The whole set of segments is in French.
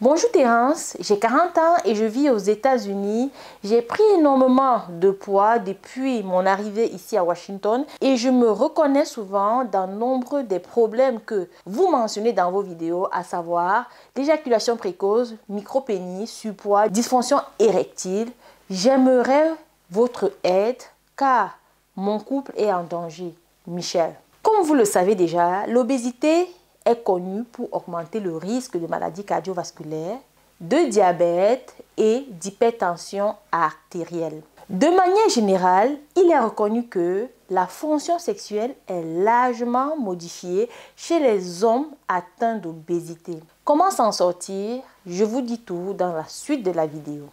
Bonjour Terence, j'ai 40 ans et je vis aux États-Unis. J'ai pris énormément de poids depuis mon arrivée ici à Washington et je me reconnais souvent dans nombre des problèmes que vous mentionnez dans vos vidéos, à savoir l'éjaculation précoce, micropénis, surpoids, dysfonction érectile. J'aimerais votre aide car mon couple est en danger. Michel. Comme vous le savez déjà, l'obésité est connue pour augmenter le risque de maladies cardiovasculaires, de diabète et d'hypertension artérielle. De manière générale, il est reconnu que la fonction sexuelle est largement modifiée chez les hommes atteints d'obésité. Comment s'en sortir? Je vous dis tout dans la suite de la vidéo.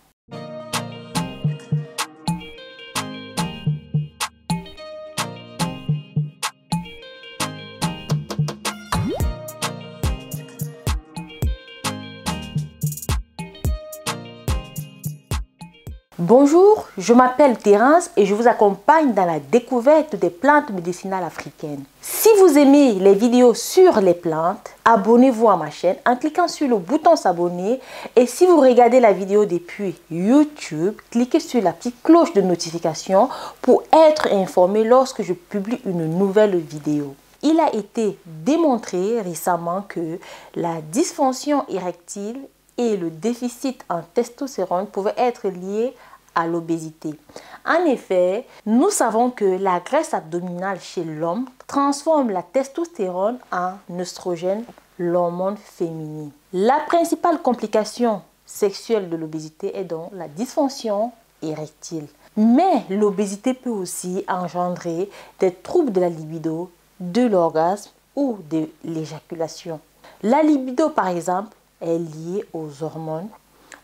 Bonjour, je m'appelle Terence et je vous accompagne dans la découverte des plantes médicinales africaines. Si vous aimez les vidéos sur les plantes, abonnez-vous à ma chaîne en cliquant sur le bouton s'abonner et si vous regardez la vidéo depuis YouTube, cliquez sur la petite cloche de notification pour être informé lorsque je publie une nouvelle vidéo. Il a été démontré récemment que la dysfonction érectile et le déficit en testostérone pouvaient être liés à l'obésité. En effet, nous savons que la graisse abdominale chez l'homme transforme la testostérone en œstrogène, l'hormone féminine. La principale complication sexuelle de l'obésité est donc la dysfonction érectile. Mais l'obésité peut aussi engendrer des troubles de la libido, de l'orgasme ou de l'éjaculation. La libido, par exemple, est liée aux hormones,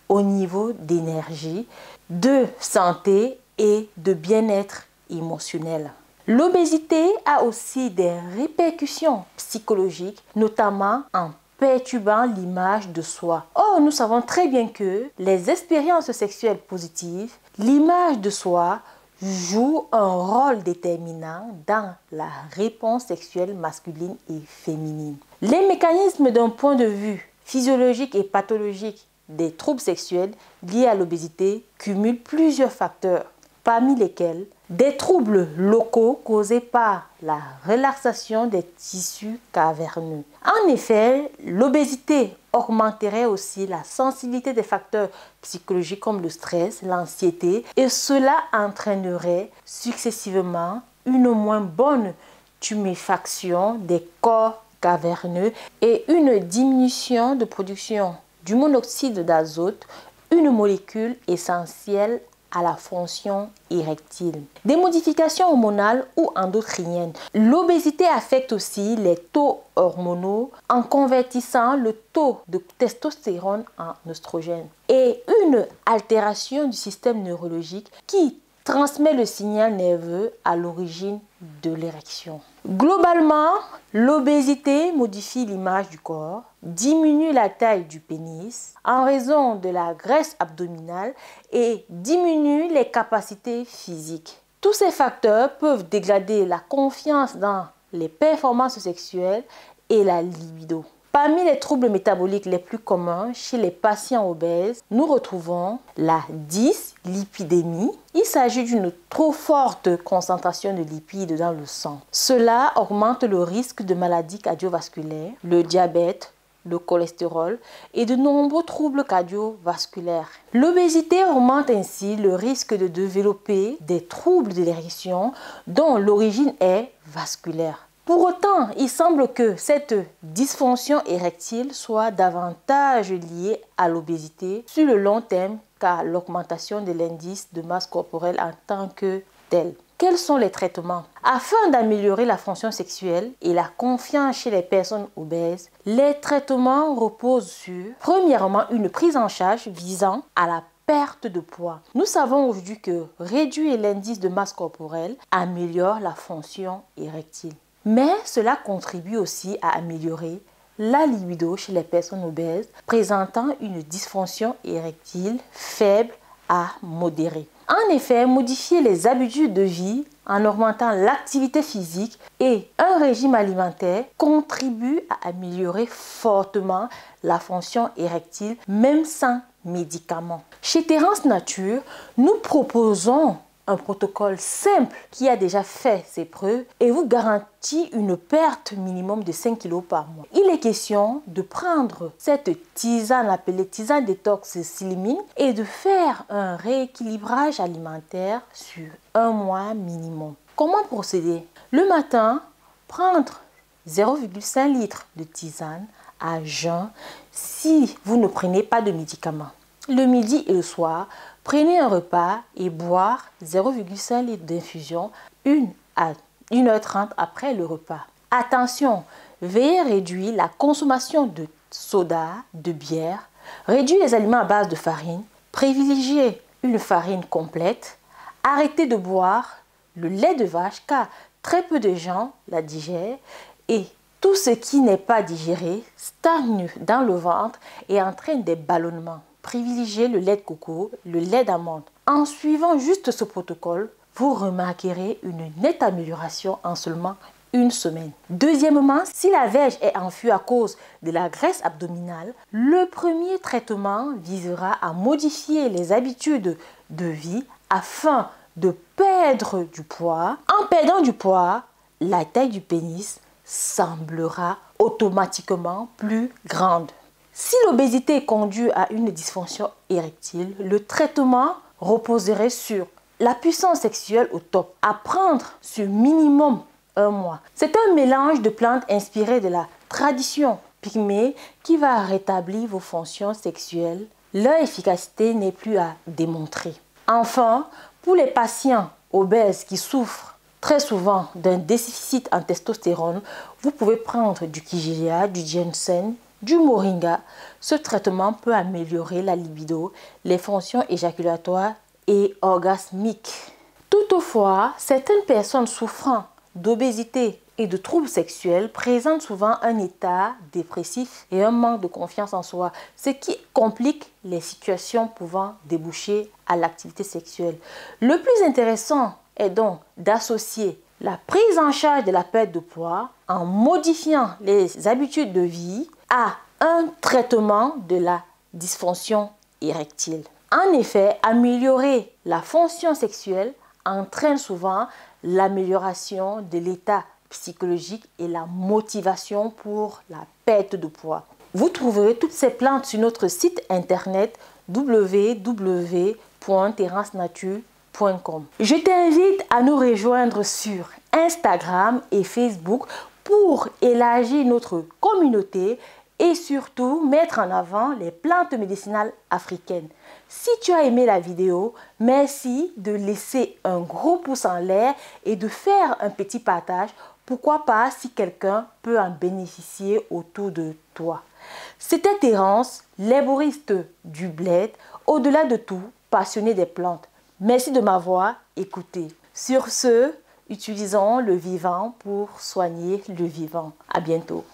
au niveau d'énergie, de santé et de bien-être émotionnel. L'obésité a aussi des répercussions psychologiques, notamment en perturbant l'image de soi. Or, nous savons très bien que les expériences sexuelles positives, l'image de soi joue un rôle déterminant dans la réponse sexuelle masculine et féminine. Les mécanismes d'un point de vue physiologique et pathologique des troubles sexuels liés à l'obésité cumulent plusieurs facteurs, parmi lesquels des troubles locaux causés par la relaxation des tissus caverneux. En effet, l'obésité augmenterait aussi la sensibilité des facteurs psychologiques comme le stress, l'anxiété, et cela entraînerait successivement une moins bonne tuméfaction des corps caverneux et une diminution de production du monoxyde d'azote, une molécule essentielle à la fonction érectile. Des modifications hormonales ou endocriniennes. L'obésité affecte aussi les taux hormonaux en convertissant le taux de testostérone en œstrogène et une altération du système neurologique qui transmet le signal nerveux à l'origine de l'érection. Globalement, l'obésité modifie l'image du corps, diminue la taille du pénis en raison de la graisse abdominale et diminue les capacités physiques. Tous ces facteurs peuvent dégrader la confiance dans les performances sexuelles et la libido. Parmi les troubles métaboliques les plus communs chez les patients obèses, nous retrouvons la dyslipidémie. Il s'agit d'une trop forte concentration de lipides dans le sang. Cela augmente le risque de maladies cardiovasculaires, le diabète, le cholestérol et de nombreux troubles cardiovasculaires. L'obésité augmente ainsi le risque de développer des troubles de l'érection dont l'origine est vasculaire. Pour autant, il semble que cette dysfonction érectile soit davantage liée à l'obésité sur le long terme qu'à l'augmentation de l'indice de masse corporelle en tant que tel. Quels sont les traitements? Afin d'améliorer la fonction sexuelle et la confiance chez les personnes obèses, les traitements reposent sur, premièrement, une prise en charge visant à la perte de poids. Nous savons aujourd'hui que réduire l'indice de masse corporelle améliore la fonction érectile. Mais cela contribue aussi à améliorer la libido chez les personnes obèses présentant une dysfonction érectile faible à modérée. En effet, modifier les habitudes de vie en augmentant l'activité physique et un régime alimentaire contribue à améliorer fortement la fonction érectile, même sans médicaments. Chez Terrance Nature, nous proposons un protocole simple qui a déjà fait ses preuves et vous garantit une perte minimum de 5 kg par mois. Il est question de prendre cette tisane appelée tisane détox Slimming et de faire un rééquilibrage alimentaire sur un mois minimum. Comment procéder? Le matin, prendre 0,5 litre de tisane à jeun si vous ne prenez pas de médicaments. Le midi et le soir, prenez un repas et boire 0,5 litre d'infusion 1 à 1h30 après le repas. Attention, veillez à réduire la consommation de soda, de bière, réduire les aliments à base de farine, privilégiez une farine complète, arrêtez de boire le lait de vache car très peu de gens la digèrent et tout ce qui n'est pas digéré stagne dans le ventre et entraîne des ballonnements. Privilégiez le lait de coco, le lait d'amande. En suivant juste ce protocole, vous remarquerez une nette amélioration en seulement une semaine. Deuxièmement, si la verge est enfouie à cause de la graisse abdominale, le premier traitement visera à modifier les habitudes de vie afin de perdre du poids. En perdant du poids, la taille du pénis semblera automatiquement plus grande. Si l'obésité conduit à une dysfonction érectile, le traitement reposerait sur la puissance sexuelle au top, à prendre sur minimum un mois. C'est un mélange de plantes inspirées de la tradition pygmée qui va rétablir vos fonctions sexuelles. Leur efficacité n'est plus à démontrer. Enfin, pour les patients obèses qui souffrent très souvent d'un déficit en testostérone, vous pouvez prendre du Kigelia, du ginseng, du moringa. Ce traitement peut améliorer la libido, les fonctions éjaculatoires et orgasmiques. Toutefois, certaines personnes souffrant d'obésité et de troubles sexuels présentent souvent un état dépressif et un manque de confiance en soi, ce qui complique les situations pouvant déboucher à l'activité sexuelle. Le plus intéressant est donc d'associer la prise en charge de la perte de poids en modifiant les habitudes de vie à un traitement de la dysfonction érectile. En effet, améliorer la fonction sexuelle entraîne souvent l'amélioration de l'état psychologique et la motivation pour la perte de poids. Vous trouverez toutes ces plantes sur notre site internet www.terrancenature.com. Je t'invite à nous rejoindre sur Instagram et Facebook pour élargir notre communauté et surtout mettre en avant les plantes médicinales africaines. Si tu as aimé la vidéo, merci de laisser un gros pouce en l'air et de faire un petit partage. Pourquoi pas si quelqu'un peut en bénéficier autour de toi. C'était Terrance, l'herboriste du bled, au-delà de tout, passionné des plantes. Merci de m'avoir écouté. Sur ce, utilisons le vivant pour soigner le vivant. À bientôt.